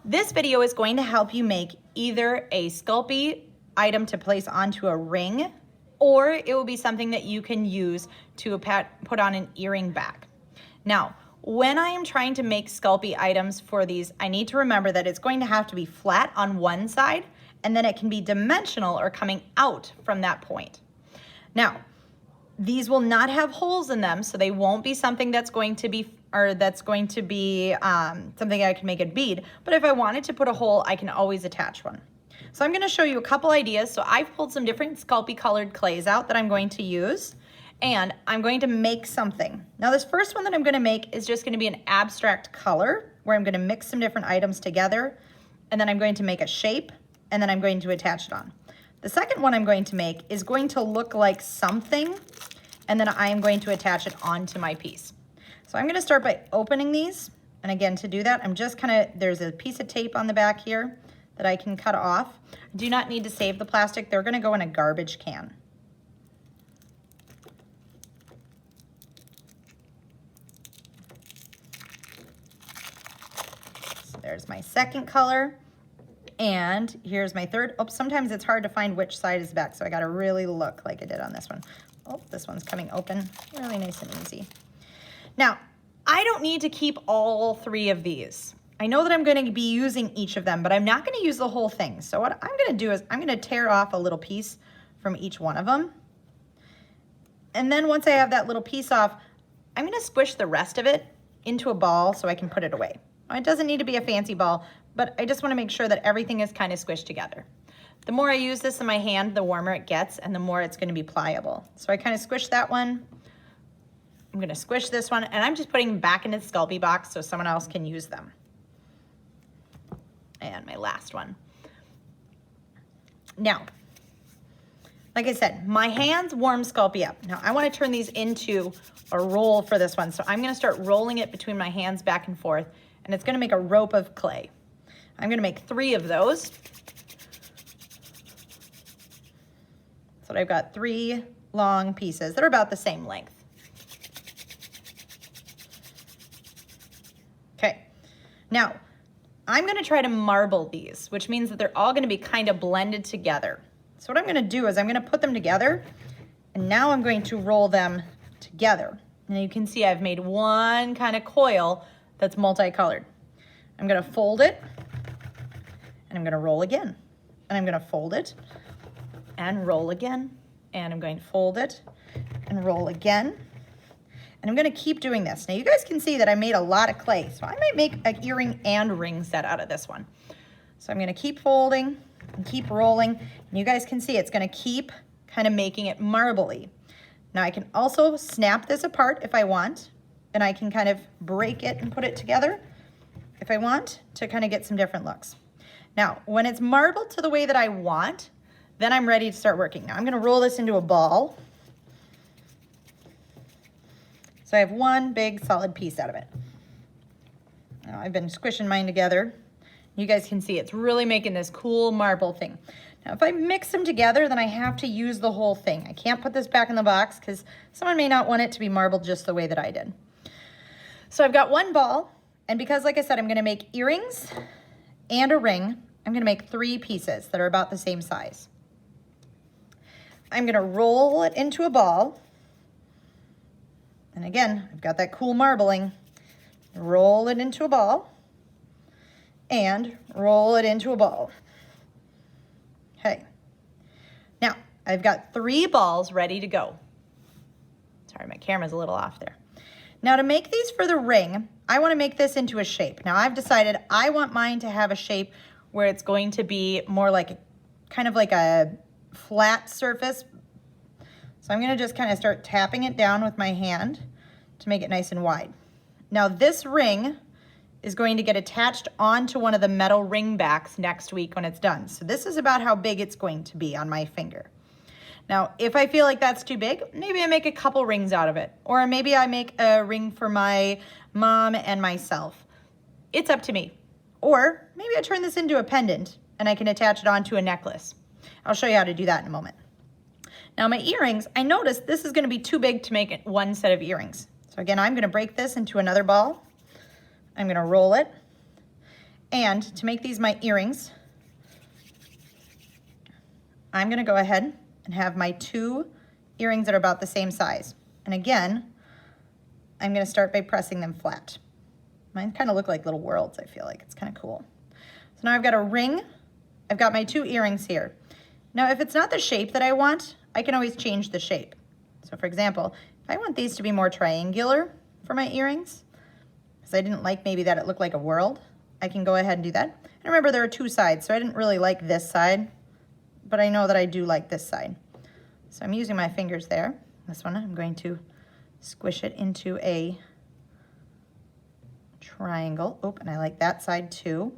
This video is going to help you make either a Sculpey item to place onto a ring, or it will be something that you can use to put on an earring back. Now, when I am trying to make Sculpey items for these, I need to remember that it's going to have to be flat on one side, and then it can be dimensional or coming out from that point. Now, these will not have holes in them, so they won't be something that's going to be something I can make a bead. But if I wanted to put a hole, I can always attach one. So I'm going to show you a couple ideas. So I've pulled some different Sculpey colored clays out that I'm going to use, and I'm going to make something. Now this first one that I'm going to make is just going to be an abstract color where I'm going to mix some different items together, and then I'm going to make a shape, and then I'm going to attach it on. The second one I'm going to make is going to look like something, and then I am going to attach it onto my piece. So I'm going to start by opening these, and again, to do that, I'm just there's a piece of tape on the back here that I can cut off. I do not need to save the plastic. They're going to go in a garbage can. So there's my second color. And here's my third. Oh, sometimes it's hard to find which side is back, so I gotta really look like I did on this one. Oh, this one's coming open. Really nice and easy. Now, I don't need to keep all three of these. I know that I'm gonna be using each of them, but I'm not gonna use the whole thing. So what I'm gonna do is I'm gonna tear off a little piece from each one of them. And then once I have that little piece off, I'm gonna squish the rest of it into a ball so I can put it away. It doesn't need to be a fancy ball, but I just want to make sure that everything is kind of squished together. The more I use this in my hand, the warmer it gets, and the more it's going to be pliable. So I kind of squish that one. I'm going to squish this one, and I'm just putting them back into the Sculpey box so someone else can use them. And my last one. Now, like I said, my hands warm Sculpey up. Now I want to turn these into a roll for this one. So I'm going to start rolling it between my hands back and forth, and it's going to make a rope of clay. I'm going to make 3 of those. So I've got 3 long pieces that are about the same length. Okay, now I'm going to try to marble these, which means that they're all going to be kind of blended together. So what I'm going to do is I'm going to put them together, and now I'm going to roll them together. And you can see I've made one kind of coil that's multicolored. I'm going to fold it, and I'm going to roll again, and I'm going to fold it and roll again, and I'm going to fold it and roll again, and I'm going to keep doing this. Now you guys can see that I made a lot of clay, so I might make an earring and ring set out of this one. So I'm going to keep folding and keep rolling, and you guys can see it's going to keep kind of making it marbly. Now I can also snap this apart if I want, and I can kind of break it and put it together if I want to kind of get some different looks. Now, when it's marbled to the way that I want, then I'm ready to start working. Now I'm gonna roll this into a ball. So I have one big solid piece out of it. Now I've been squishing mine together. You guys can see it's really making this cool marble thing. Now, if I mix them together, then I have to use the whole thing. I can't put this back in the box because someone may not want it to be marbled just the way that I did. So I've got one ball, and because, like I said, I'm gonna make earrings and a ring, I'm gonna make 3 pieces that are about the same size. I'm gonna roll it into a ball. And again, I've got that cool marbling. Roll it into a ball and roll it into a ball. Okay. Now, I've got 3 balls ready to go. Sorry, my camera's a little off there. Now to make these for the ring, I want to make this into a shape. Now I've decided I want mine to have a shape where it's going to be more like kind of like a flat surface. So I'm going to just kind of start tapping it down with my hand to make it nice and wide. Now this ring is going to get attached onto one of the metal ring backs next week when it's done. So this is about how big it's going to be on my finger. Now, if I feel like that's too big, maybe I make a couple rings out of it. Or maybe I make a ring for my mom and myself. It's up to me. Or maybe I turn this into a pendant and I can attach it onto a necklace. I'll show you how to do that in a moment. Now my earrings, I noticed this is going to be too big to make one set of earrings. So again, I'm going to break this into another ball. I'm going to roll it. And to make these my earrings, I'm gonna go ahead and have my 2 earrings that are about the same size. And again, I'm gonna start by pressing them flat. Mine kind of look like little worlds, I feel like. It's kind of cool. So now I've got a ring. I've got my 2 earrings here. Now, if it's not the shape that I want, I can always change the shape. So for example, if I want these to be more triangular for my earrings, because I didn't like maybe that it looked like a world, I can go ahead and do that. And remember, there are 2 sides, so I didn't really like this side, but I know that I do like this side. So I'm using my fingers there. This one, I'm going to squish it into a triangle. Oh, and I like that side too.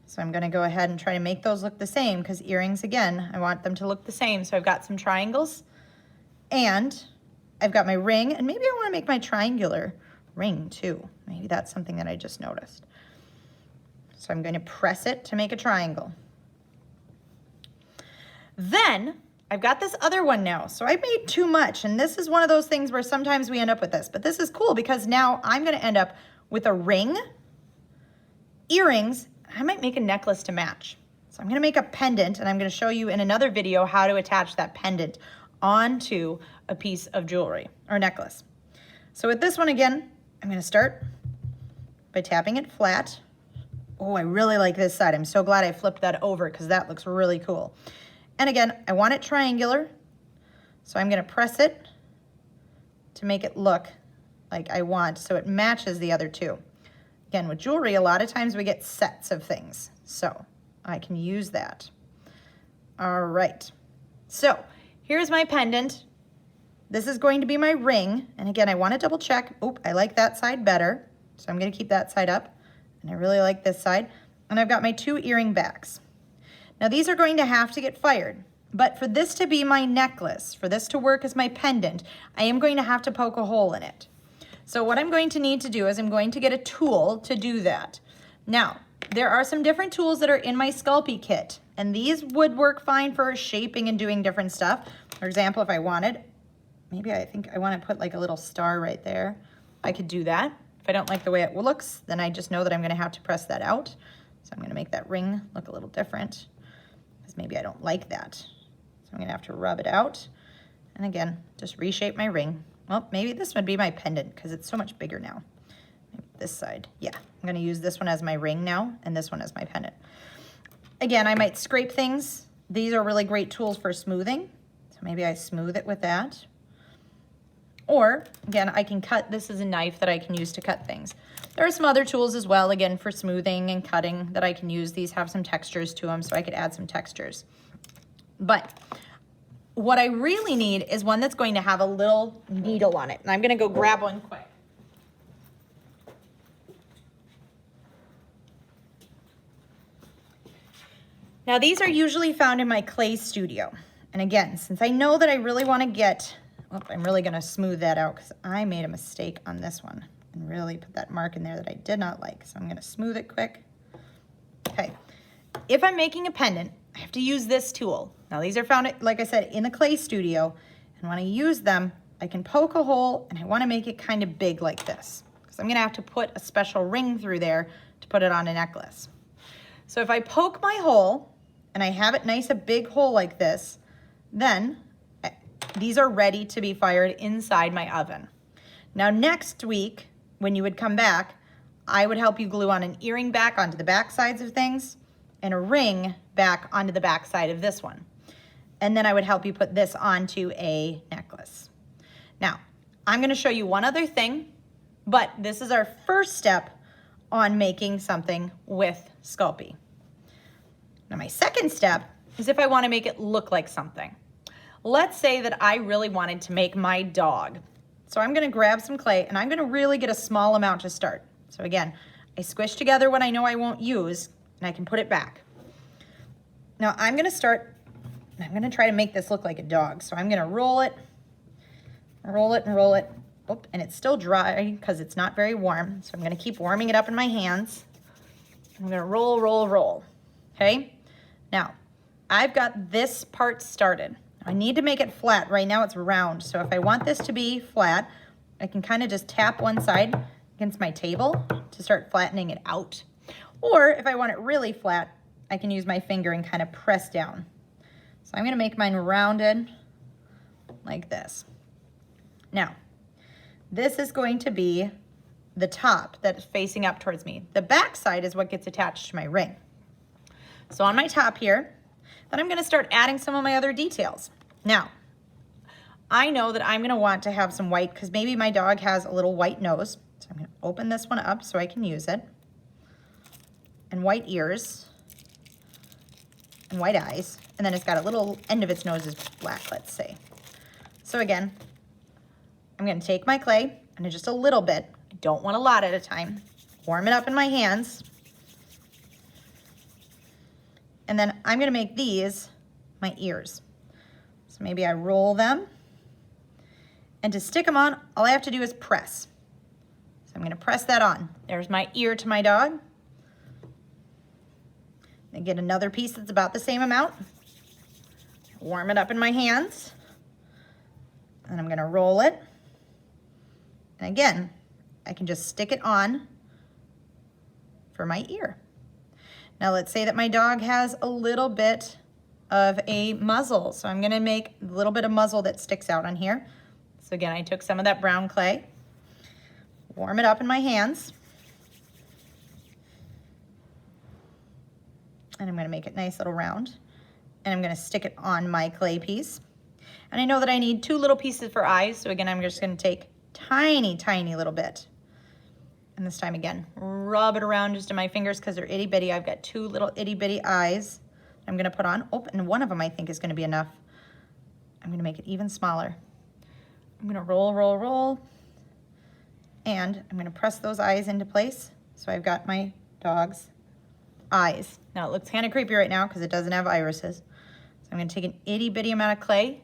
So I'm gonna go ahead and try to make those look the same, because earrings, again, I want them to look the same. So I've got some triangles and I've got my ring, and maybe I wanna make my triangular ring too. Maybe that's something that I just noticed. So I'm gonna press it to make a triangle. Then I've got this other one now. So I made too much, and this is one of those things where sometimes we end up with this, but this is cool because now I'm gonna end up with a ring, earrings. I might make a necklace to match. So I'm gonna make a pendant, and I'm gonna show you in another video how to attach that pendant onto a piece of jewelry or necklace. So with this one again, I'm gonna start by tapping it flat. Oh, I really like this side. I'm so glad I flipped that over because that looks really cool. And again, I want it triangular, so I'm gonna press it to make it look like I want, so it matches the other 2. Again, with jewelry, a lot of times we get sets of things, so I can use that. All right, so here's my pendant. This is going to be my ring, and again, I wanna double check. Oh, I like that side better, so I'm gonna keep that side up, and I really like this side. And I've got my 2 earring backs. Now these are going to have to get fired, but for this to be my necklace, for this to work as my pendant, I am going to have to poke a hole in it. So what I'm going to need to do is I'm going to get a tool to do that. Now, there are some different tools that are in my Sculpey kit, and these would work fine for shaping and doing different stuff. For example, if I wanted, maybe I think I want to put like a little star right there. I could do that. If I don't like the way it looks, then I just know that I'm going to have to press that out. So I'm going to make that ring look a little different, because maybe I don't like that. So I'm going to have to rub it out. And again, just reshape my ring. Well, maybe this would be my pendant because it's so much bigger now. Maybe this side. Yeah, I'm going to use this one as my ring now and this one as my pendant. Again, I might scrape things. These are really great tools for smoothing. So maybe I smooth it with that. Or, again, I can cut. This is a knife that I can use to cut things. There are some other tools as well, again, for smoothing and cutting that I can use. These have some textures to them, so I could add some textures. But what I really need is one that's going to have a little needle on it. And I'm going to go grab one quick. Now, these are usually found in my clay studio. And again, since I know that I really want to get, oh, I'm really going to smooth that out because I made a mistake on this one and really put that mark in there that I did not like. So I'm going to smooth it quick. Okay. If I'm making a pendant, I have to use this tool. Now these are found, like I said, in the clay studio. And when I use them, I can poke a hole, and I want to make it kind of big like this, because I'm going to have to put a special ring through there to put it on a necklace. So if I poke my hole and I have it nice, a big hole like this, then these are ready to be fired inside my oven. Now next week, when you would come back, I would help you glue on an earring back onto the back sides of things and a ring back onto the back side of this one. And then I would help you put this onto a necklace. Now, I'm gonna show you one other thing, but this is our first step on making something with Sculpey. Now, my second step is if I wanna make it look like something. Let's say that I really wanted to make my dog. So I'm gonna grab some clay, and I'm gonna really get a small amount to start. So again, I squish together what I know I won't use, and I can put it back. Now I'm gonna start, I'm gonna try to make this look like a dog. So I'm gonna roll it, roll it, and roll it. Oh, and it's still dry because it's not very warm. So I'm gonna keep warming it up in my hands. I'm gonna roll, roll, roll, okay? Now, I've got this part started. I need to make it flat. Right now it's round. So if I want this to be flat, I can kind of just tap one side against my table to start flattening it out. Or if I want it really flat, I can use my finger and kind of press down. So I'm gonna make mine rounded like this. Now, this is going to be the top that is facing up towards me. The back side is what gets attached to my ring. So on my top here, then I'm gonna start adding some of my other details. Now, I know that I'm gonna want to have some white because maybe my dog has a little white nose. So I'm gonna open this one up so I can use it. And white ears. And white eyes. And then it's got a little end of its nose is black, let's say. So again, I'm gonna take my clay and just a little bit. I don't want a lot at a time. Warm it up in my hands. And then I'm gonna make these my ears. So maybe I roll them. And to stick them on, all I have to do is press. So I'm gonna press that on. There's my ear to my dog. I get another piece that's about the same amount. Warm it up in my hands. And I'm gonna roll it. And again, I can just stick it on for my ear. Now let's say that my dog has a little bit of a muzzle. So I'm gonna make a little bit of muzzle that sticks out on here. So again, I took some of that brown clay, warm it up in my hands, and I'm gonna make it nice little round. And I'm gonna stick it on my clay piece. And I know that I need 2 little pieces for eyes. So again, I'm just gonna take tiny, tiny little bit. And this time again, rub it around just in my fingers because they're itty bitty. I've got 2 little itty bitty eyes I'm gonna put on. Oh, and one of them I think is gonna be enough. I'm gonna make it even smaller. I'm gonna roll, roll, roll. And I'm gonna press those eyes into place. So I've got my dog's eyes. Now it looks kind of creepy right now because it doesn't have irises. So I'm gonna take an itty bitty amount of clay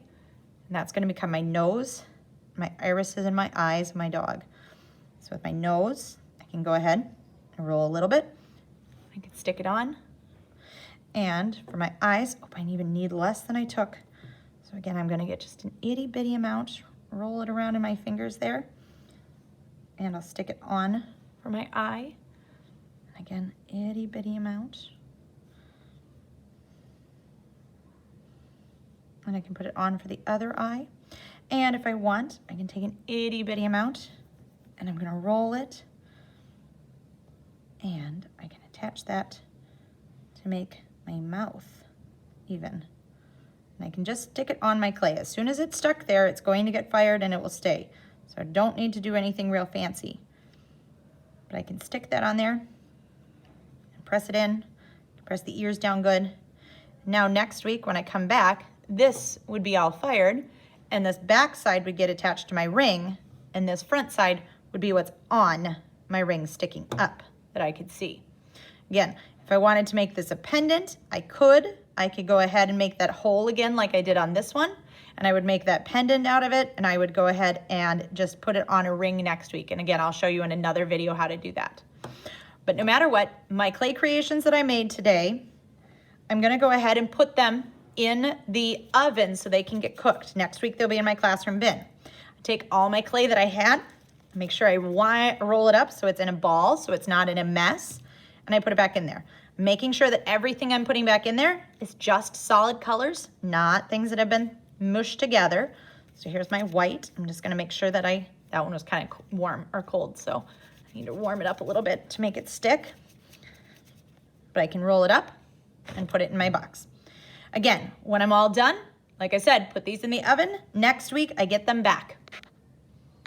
and that's gonna become my nose, my irises, and my eyes of my dog. So with my nose, I can go ahead and roll a little bit. I can stick it on. And for my eyes, oh, I even need less than I took. So again, I'm gonna get just an itty bitty amount, roll it around in my fingers there, and I'll stick it on for my eye. Again, itty bitty amount. And I can put it on for the other eye. And if I want, I can take an itty bitty amount and I'm gonna roll it. And I can attach that to make my mouth even. And I can just stick it on my clay. As soon as it's stuck there, it's going to get fired and it will stay. So I don't need to do anything real fancy. But I can stick that on there and press it in, press the ears down good. Now next week when I come back, this would be all fired and this back side would get attached to my ring and this front side would be what's on my ring sticking up that I could see. Again, if I wanted to make this a pendant, I could go ahead and make that hole again like I did on this one, and I would make that pendant out of it, and I would go ahead and just put it on a ring next week. And again, I'll show you in another video how to do that. But no matter what, my clay creations that I made today, I'm gonna go ahead and put them in the oven so they can get cooked. Next week, they'll be in my classroom bin. I take all my clay that I had, make sure I roll it up so it's in a ball, so it's not in a mess, and I put it back in there. Making sure that everything I'm putting back in there is just solid colors, not things that have been mushed together. So here's my white. I'm just gonna make sure that that one was kind of warm or cold, so I need to warm it up a little bit to make it stick. But I can roll it up and put it in my box. Again, when I'm all done, like I said, put these in the oven. Next week, I get them back.